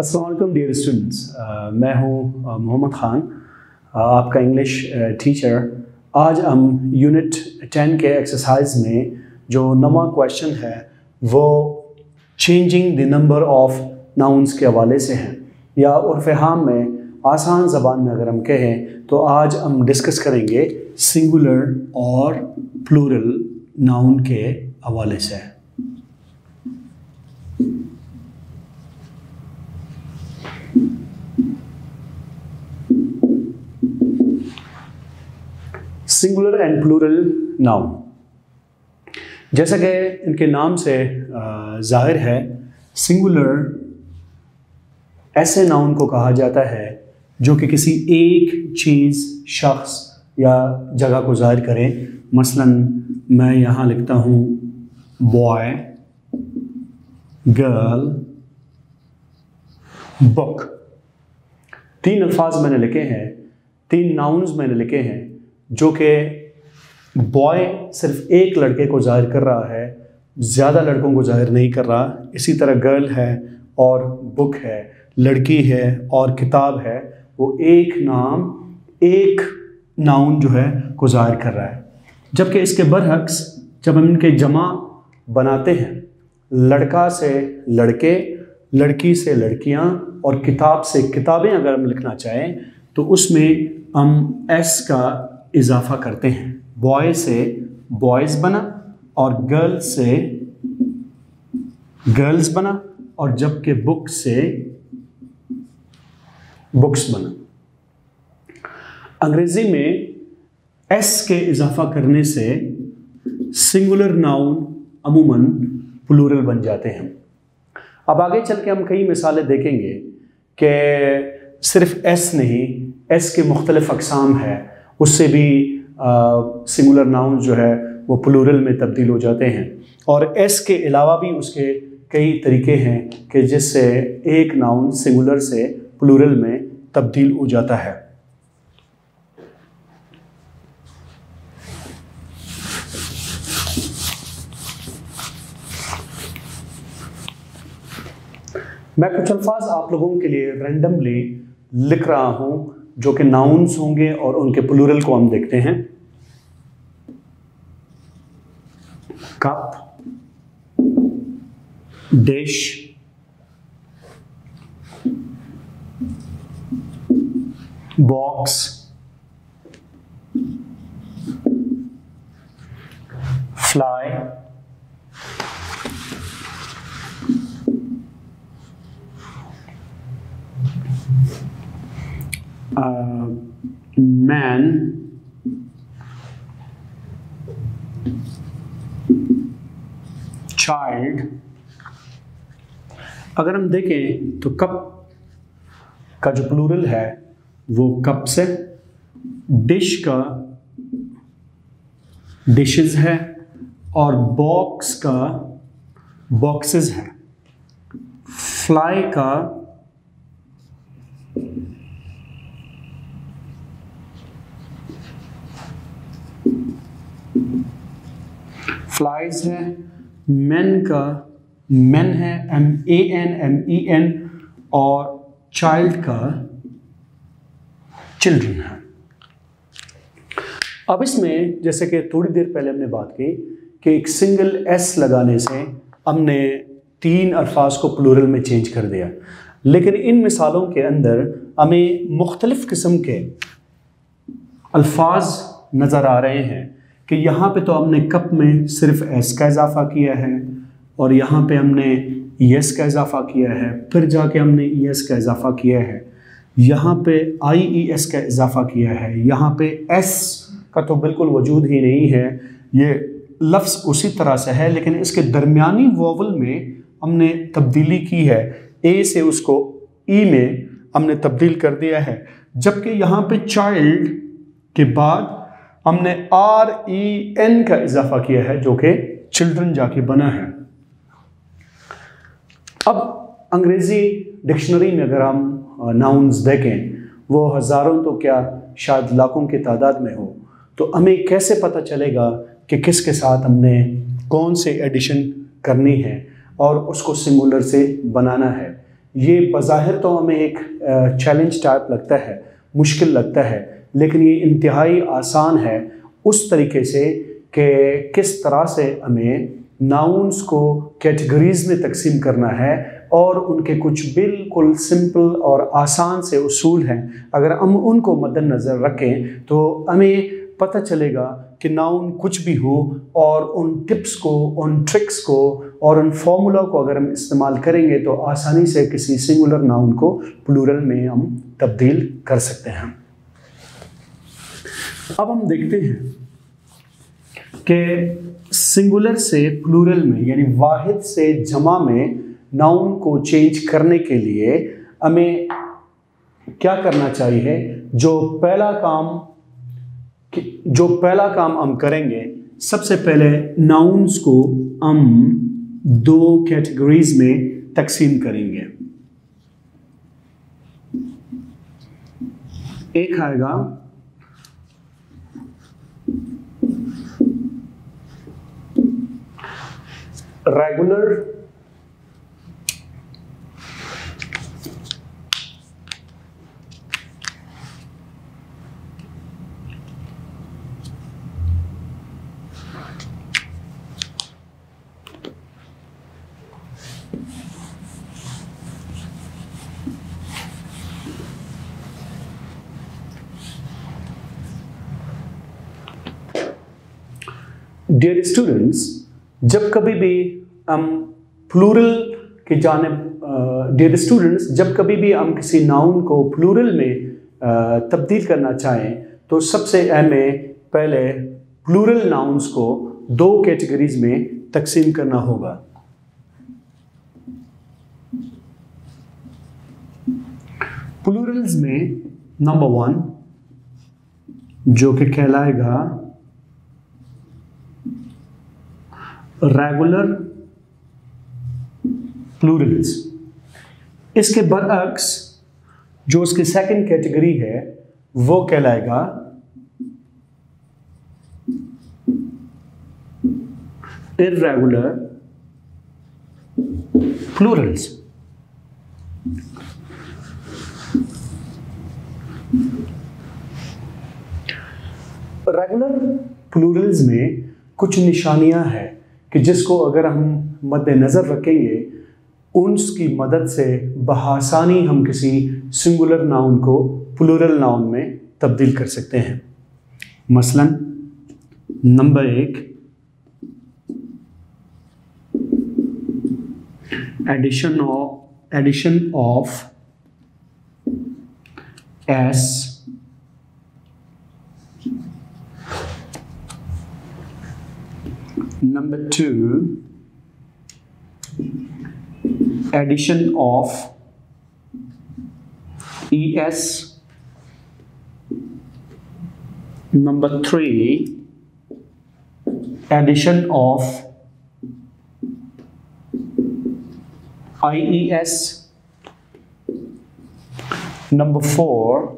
अस्सलाम वालेकुम dear students, मैं हूँ मोहम्मद ख़ान, आपका इंग्लिश टीचर। आज हम यूनिट 10 के एक्सरसाइज में जो नवा क्वेश्चन है वो changing the number of nouns के हवाले से हैं, या उर्फ़ आम में आसान ज़बान में अगर हम कहें तो आज हम डिस्कस करेंगे सिंगुलर और प्लूरल नाउन के हवाले से। सिंगुलर एंड प्लूरल नाउन, जैसा कि इनके नाम से जाहिर है, सिंगुलर ऐसे नाउन को कहा जाता है जो कि किसी एक चीज़, शख्स या जगह को ज़ाहिर करें। मसलन मैं यहाँ लिखता हूँ बॉय, गर्ल, बुक। तीन अल्फाज मैंने लिखे हैं, तीन नाउन्स मैंने लिखे हैं जो कि बॉय सिर्फ एक लड़के को जाहिर कर रहा है, ज़्यादा लड़कों को जाहिर नहीं कर रहा। इसी तरह गर्ल है और बुक है, लड़की है और किताब है। वो एक नाम, एक नाउन जो है को जाहिर कर रहा है। जबकि इसके बरअक्स जब हम इनके जमा बनाते हैं, लड़का से लड़के, लड़की से लड़कियां और किताब से किताबें अगर हम लिखना चाहें तो उसमें हम एस का इजाफा करते हैं। बॉय से बॉयज़ बना और गर्ल से गर्ल्स बना, और जबकि बुक से बुक्स बना। अंग्रेजी में एस के इजाफा करने से सिंगुलर नाउन अमूमन प्लूरल बन जाते हैं। अब आगे चल के हम कई मिसालें देखेंगे कि सिर्फ एस नहीं, एस के मुख्तलिफ अक़साम है, उससे भी सिंगुलर नाउन जो है वो प्लूरल में तब्दील हो जाते हैं। और एस के अलावा भी उसके कई तरीके हैं कि जिससे एक नाउन सिंगुलर से प्लूरल में तब्दील हो जाता है। मैं कुछ अल्फाज आप लोगों के लिए रैंडमली लिख रहा हूं जो कि नाउन्स होंगे और उनके प्लूरल को हम देखते हैं। Cup, dish, box, fly, man, child. अगर हम देखें तो कप का जो प्लूरल है वो कप से, डिश का डिशेस है और बॉक्स का बॉक्सेस है, फ्लाई का फ्लाइज है, मैन का मैन है, MAN, और चाइल्ड का चिल्ड्रन है। अब इसमें जैसे कि थोड़ी देर पहले हमने बात की कि एक सिंगल एस लगाने से हमने तीन अल्फाज को प्लूरल में चेंज कर दिया, लेकिन इन मिसालों के अंदर हमें मुख्तलिफ किस्म के अल्फाज नज़र आ रहे हैं कि यहाँ पे तो हमने कप में सिर्फ एस का इजाफा किया है, और यहाँ पे हमने ES का इजाफा किया है, फिर जाके हमने ES का इजाफा किया है, यहाँ पे IES का इजाफा किया है, यहाँ पे S का तो बिल्कुल वजूद ही नहीं है, ये लफ्ज़ उसी तरह से है, लेकिन इसके दरमियानी वोवल में हमने तब्दीली की है, A से उसको E में हमने तब्दील कर दिया है। जबकि यहाँ पे चाइल्ड के बाद हमने REN का इजाफा किया है जो कि चिल्ड्रन जाके बना है। अब अंग्रेज़ी डिक्शनरी में अगर हम नाउन्स देखें, वो हज़ारों तो क्या शायद लाखों की तादाद में हो, तो हमें कैसे पता चलेगा कि किसके साथ हमने कौन से एडिशन करनी है और उसको सिंगुलर से बनाना है। ये बज़ाहिर तो हमें एक चैलेंज टाइप लगता है, मुश्किल लगता है, लेकिन ये इंतहाई आसान है उस तरीके से कि किस तरह से हमें नाउन्स को कैटेगरीज में तकसीम करना है और उनके कुछ बिल्कुल सिंपल और आसान से उसूल हैं। अगर हम उनको मद्देनज़र रखें तो हमें पता चलेगा कि नाउन कुछ भी हो और उन टिप्स को, उन ट्रिक्स को और उन फॉर्मूला को अगर हम इस्तेमाल करेंगे तो आसानी से किसी सिंगुलर नाउन को प्लूरल में हम तब्दील कर सकते हैं। अब हम देखते हैं कि सिंगुलर से प्लूरल में यानी वाहिद से जमा में नाउन को चेंज करने के लिए हमें क्या करना चाहिए। जो पहला काम हम करेंगे, सबसे पहले नाउन्स को हम दो कैटेगरीज में तकसीम करेंगे। एक आएगा रेगुलर डियर स्टूडेंट्स, जब कभी भी हम प्लूरल की जानिब जब कभी भी हम किसी नाउन को प्लूरल में तब्दील करना चाहें तो सबसे हमें पहले प्लूरल नाउन्स को दो कैटेगरीज में तकसीम करना होगा। प्लूरल्स में नंबर 1 जो कि कहलाएगा रेगुलर प्लूरल्स। इसके बरअक्स जो उसकी सेकंड कैटेगरी है वो कहलाएगा इर्रेगुलर प्लूरल्स। रेगुलर प्लूरल्स में कुछ निशानियां हैं कि जिसको अगर हम मद्देनज़र रखेंगे उनकी मदद से बआसानी हम किसी सिंगुलर नाउन को प्लूरल नाउन में तब्दील कर सकते हैं। मसलन number 1 addition of S Number 2, addition of ES. Number 3, addition of IES. Number 4,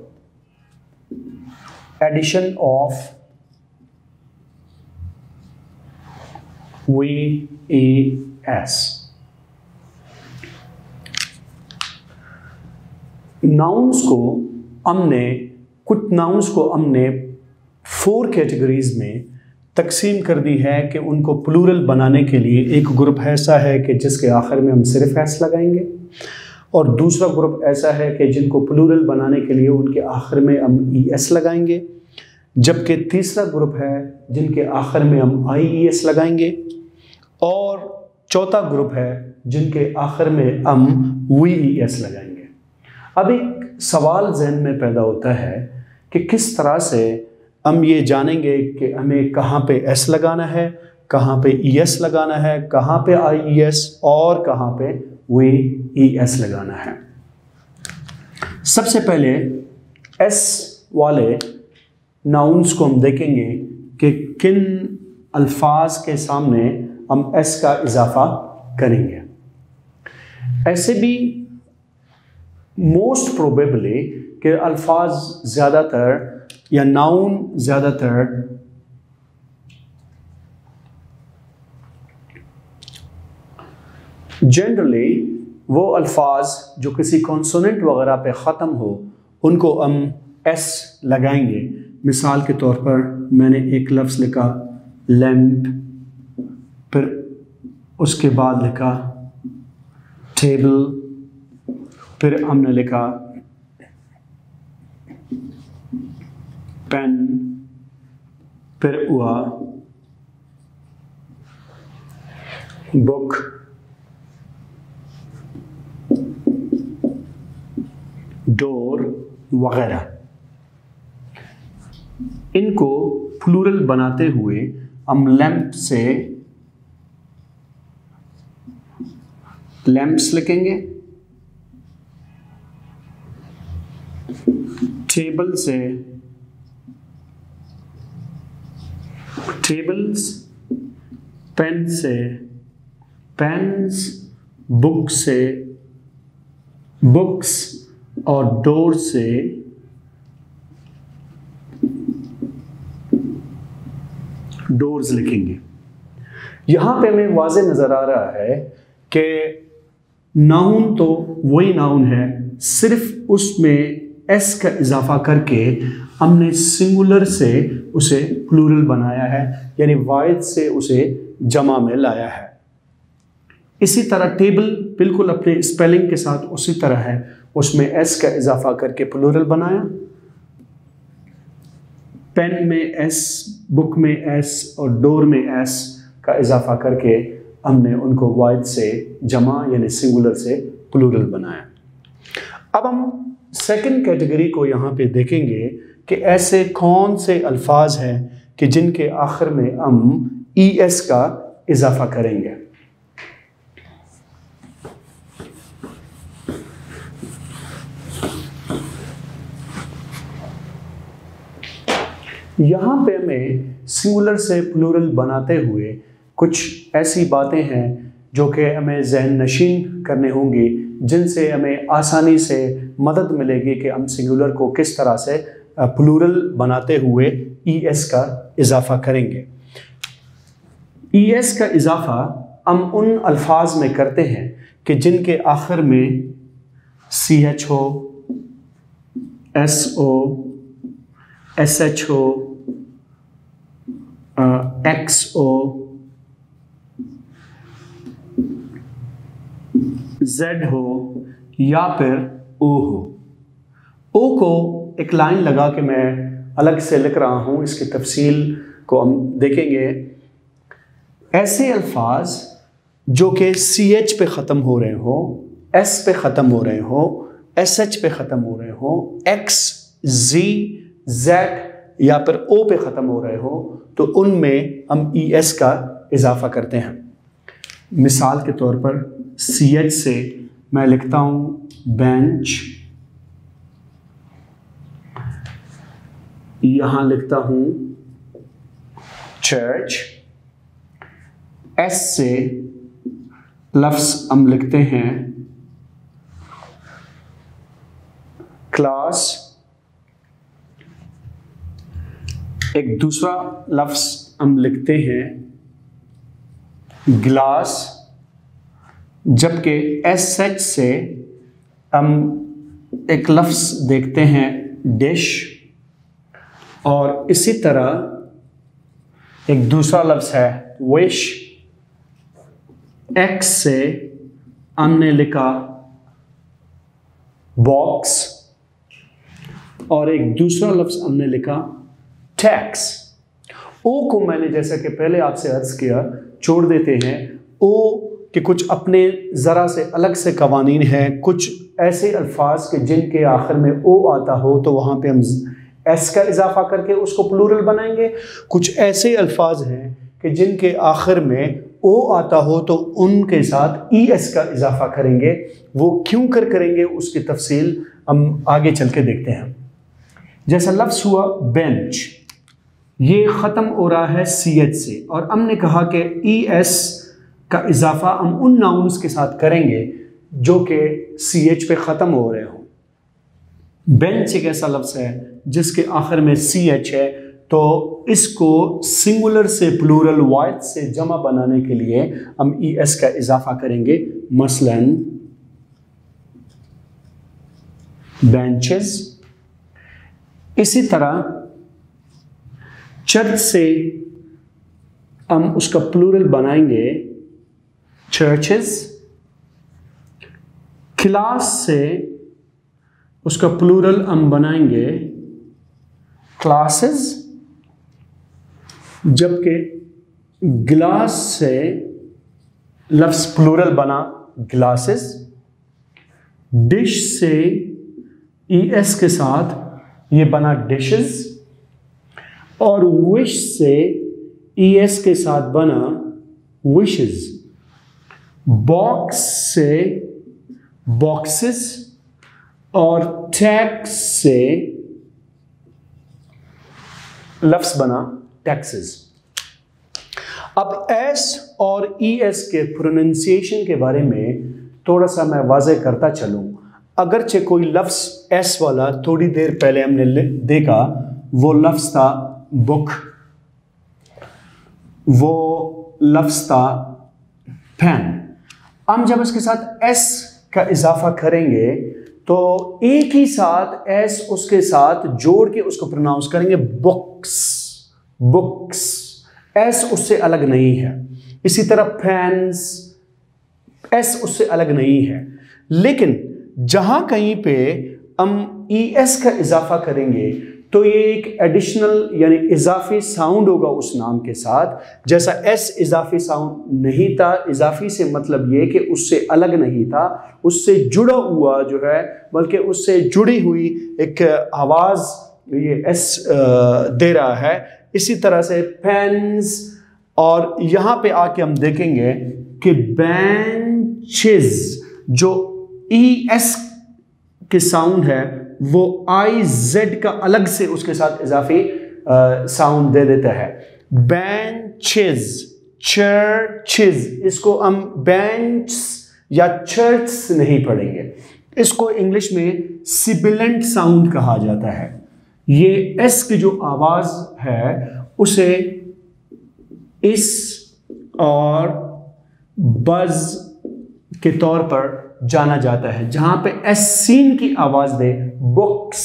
addition of VES। कुछ नाउन्स को हमने 4 कैटेगरीज में तकसीम कर दी है कि उनको प्लूरल बनाने के लिए एक ग्रुप ऐसा है कि जिसके आखिर में हम सिर्फ एस लगाएंगे और दूसरा ग्रुप ऐसा है कि जिनको प्लूरल बनाने के लिए उनके आखिर में हम ES लगाएंगे, जबकि तीसरा ग्रुप है जिनके आखिर में हम IES लगाएंगे और चौथा ग्रुप है जिनके आखिर में हम VES लगाएंगे। अब एक सवाल जहन में पैदा होता है कि किस तरह से हम ये जानेंगे कि हमें कहाँ पे S लगाना है, कहाँ पे ES लगाना है, कहाँ पे IES और कहाँ पे VES लगाना है। सबसे पहले S वाले नाउन्स को हम देखेंगे कि किन अल्फाज के सामने हम S का इजाफा करेंगे। ऐसे भी मोस्ट प्रोबेबली कि अल्फाज ज़्यादातर या नाउन ज़्यादातर जनरली वो अल्फाज जो किसी कॉन्सोनेंट वगैरह पे ख़त्म हो उनको हम एस लगाएंगे। मिसाल के तौर पर मैंने एक लफ्ज़ लिखा लैम्प, फिर उसके बाद लिखा टेबल, फिर हमने लिखा पेन, फिर हुआ बुक, डोर वगैरह। इनको प्लूरल बनाते हुए हम लैंप से लैंप्स लिखेंगे, टेबल से टेबल्स, पेन से पेन्स, बुक से बुक्स और डोर से डोर्स लिखेंगे। यहां पे हमें वाज़े नजर आ रहा है कि नाउन तो वही नाउन है, सिर्फ उसमें एस का इजाफा करके हमने सिंगुलर से उसे प्लूरल बनाया है, यानी वाहिद से उसे जमा में लाया है। इसी तरह टेबल बिल्कुल अपने स्पेलिंग के साथ उसी तरह है, उसमें एस का इजाफा करके प्लूरल बनाया। पेन में एस, बुक में एस और डोर में एस का इजाफा करके हमने उनको वाहिद से जमा यानी सिंगुलर से प्लूरल बनाया। अब हम सेकंड कैटेगरी को यहाँ पे देखेंगे कि ऐसे कौन से अल्फाज हैं कि जिनके आखिर में हम ई एस का इजाफा करेंगे। यहाँ पे हमें सिंगुलर से प्लूरल बनाते हुए कुछ ऐसी बातें हैं जो कि हमें जहन नशीन करने होंगी, जिनसे हमें आसानी से मदद मिलेगी कि हम सिंगुलर को किस तरह से प्लूरल बनाते हुए ई एस का इजाफा करेंगे। ई एस का इजाफा हम उन अल्फाज में करते हैं कि जिनके आखिर में सी एच हो, S O, S H O, X O, Z हो या फिर ओ हो। ओ को एक लाइन लगा के मैं अलग से लिख रहा हूं, इसकी तफसील को हम देखेंगे। ऐसे अल्फाज जो कि सी एच पे ख़त्म हो रहे हो, एस पे ख़त्म हो रहे हो, एस एच पे ख़त्म हो रहे हो, एक्स, जी, जेड या फिर ओ पे ख़त्म हो रहे हो, तो उनमें हम ई एस का इजाफा करते हैं। मिसाल के तौर पर सी एच से मैं लिखता हूं बेंच, यहां लिखता हूं चर्च। एस से लफ्ज हम लिखते हैं क्लास। एक दूसरा लफ्ज हम लिखते हैं गिलास, जबकि एस एच से हम एक लफ्ज देखते हैं डिश। और इसी तरह एक दूसरा लफ्ज है विश। एक्स से हमने लिखा बॉक्स और एक दूसरा लफ्ज हमने लिखा टैक्स। ओ को मैंने जैसा कि पहले आपसे अर्ज किया छोड़ देते हैं। ओ के कुछ अपने ज़रा से अलग से कवानीन हैं। कुछ ऐसे अल्फाज के जिनके आखिर में ओ आता हो तो वहाँ पे हम एस का इजाफा करके उसको प्लूरल बनाएंगे। कुछ ऐसे अल्फाज हैं कि जिनके आखिर में ओ आता हो तो उनके साथ ई एस का इजाफा करेंगे। वो क्यों करेंगे उसकी तफसील हम आगे चल के देखते हैं। जैसा लफ्ज़ हुआ बेंच, ये ख़त्म हो रहा है सी एच से और हमने कहा कि ई एस का इजाफा हम उन नाउन्स के साथ करेंगे जो कि सी एच पे ख़त्म हो रहे हो। बेंच एक ऐसा लफ्ज़ है जिसके आखिर में सी एच है, तो इसको सिंगुलर से प्लूरल वाहिद से जमा बनाने के लिए हम ई एस का इजाफा करेंगे। मसलन बेंचेस। इसी तरह चर्च से हम उसका प्लूरल बनाएंगे चर्चेस। क्लास से उसका प्लूरल हम बनाएंगे क्लासेस, जबकि ग्लास से लफ्ज प्लूरल बना ग्लासेस। डिश से ES के साथ ये बना डिशेस, और विश से ES के साथ बना विशेस। बॉक्स से बॉक्सेस, और टैक्स से लफ्ज बना टैक्सेस। अब S और ES के प्रोनाउंसिएशन के बारे में थोड़ा सा मैं वाज़ेह करता चलूं। अगरचे कोई लफ्ज S वाला थोड़ी देर पहले हमने देखा, वो लफ्ज था बुक, वो लफ्ज था पेन। हम जब इसके साथ S का इजाफा करेंगे तो एक ही साथ S उसके साथ जोड़ के उसको प्रोनाउंस करेंगे बुक्स, बुक्स। S उससे अलग नहीं है। इसी तरह पेन्स, S उससे अलग नहीं है। लेकिन जहां कहीं पे हम ES का इजाफा करेंगे तो ये एक एडिशनल यानी इजाफी साउंड होगा उस नाम के साथ। जैसा S इजाफी साउंड नहीं था, इजाफी से मतलब ये कि उससे अलग नहीं था, उससे जुड़ा हुआ जो है, बल्कि उससे जुड़ी हुई एक आवाज़ ये S दे रहा है। इसी तरह से पेन्स, और यहाँ पे आके हम देखेंगे कि बेंचेस, जो ES के साउंड है वो IZ का अलग से उसके साथ इजाफी साउंड दे देता है। बेंचेस, चर्चेस, इसको हम बेंच या चर्च नहीं पढ़ेंगे, इसको इंग्लिश में सिबिलेंट साउंड कहा जाता है। ये S की जो आवाज है उसे इस और बज के तौर पर जाना जाता है। जहां पे S सीन की आवाज दे, बुक्स,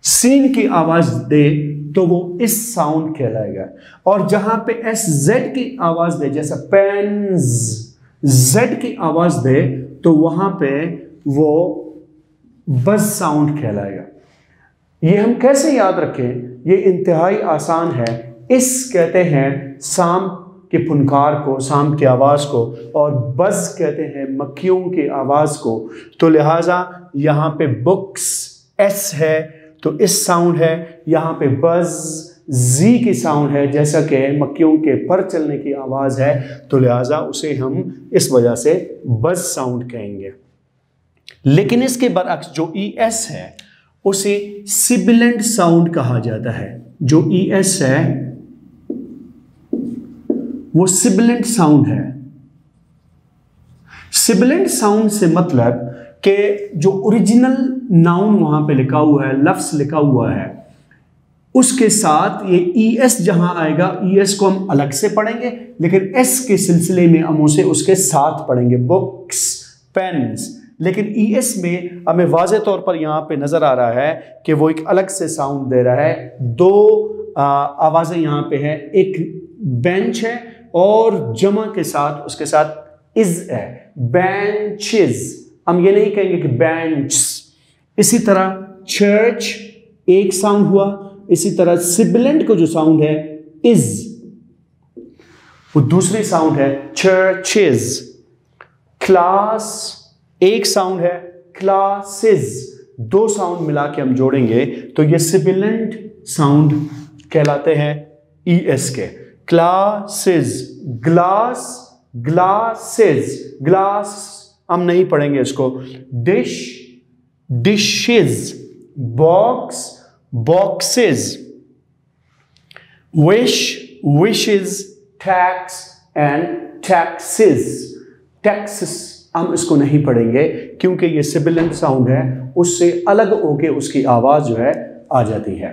सीन की आवाज दे तो वो इस साउंड कहलाएगा। और जहां पे S Z की आवाज दे, जैसा पेन्स, Z की आवाज दे तो वहां पे वो बज साउंड कहलाएगा। ये हम कैसे याद रखें? ये इंतहाई आसान है। इस कहते हैं शाम के फुनकार को, शाम की आवाज़ को, और बज़ कहते हैं मक्खियों की आवाज़ को। तो लिहाजा यहाँ पे बुक्स S है तो इस साउंड है, यहाँ पे बज़ जी की साउंड है, जैसा कि मक्खियों के पर चलने की आवाज़ है, तो लिहाजा उसे हम इस वजह से बज़ साउंड कहेंगे। लेकिन इसके बरअक्स जो ES है उसे सिबिलेंट साउंड कहा जाता है। जो ES है वो सिबिलेंट साउंड है। सिबिलेंट साउंड से मतलब कि जो ओरिजिनल नाउन वहां पे लिखा हुआ है, लफ्ज लिखा हुआ है, उसके साथ ये ES जहां आएगा, ES को हम अलग से पढ़ेंगे, लेकिन S के सिलसिले में हम उसे उसके साथ पढ़ेंगे, बुक्स, पेन्स। लेकिन ES में हमें वाज़े तौर पर यहाँ पे नजर आ रहा है कि वो एक अलग से साउंड दे रहा है। दो आवाजें यहाँ पे है, एक बेंच है और जमा के साथ उसके साथ इज है, बेंचेस। हम ये नहीं कहेंगे कि बेंच। इसी तरह चर्च एक साउंड हुआ, इसी तरह सिबिलेंट को जो साउंड है इज, वो दूसरी साउंड है चर्चेस। क्लास एक साउंड है, क्लासेस दो साउंड मिला के हम जोड़ेंगे तो ये सिबिलेंट साउंड कहलाते हैं ES के। क्लासेस, ग्लास, ग्लासेस, ग्लास हम नहीं पढ़ेंगे इसको। Dish, dishes, box, boxes, wish, wishes, tax and taxes. Taxes हम इसको नहीं पढ़ेंगे क्योंकि ये सिबिलेंट साउंड है, उससे अलग होके उसकी आवाज जो है आ जाती है।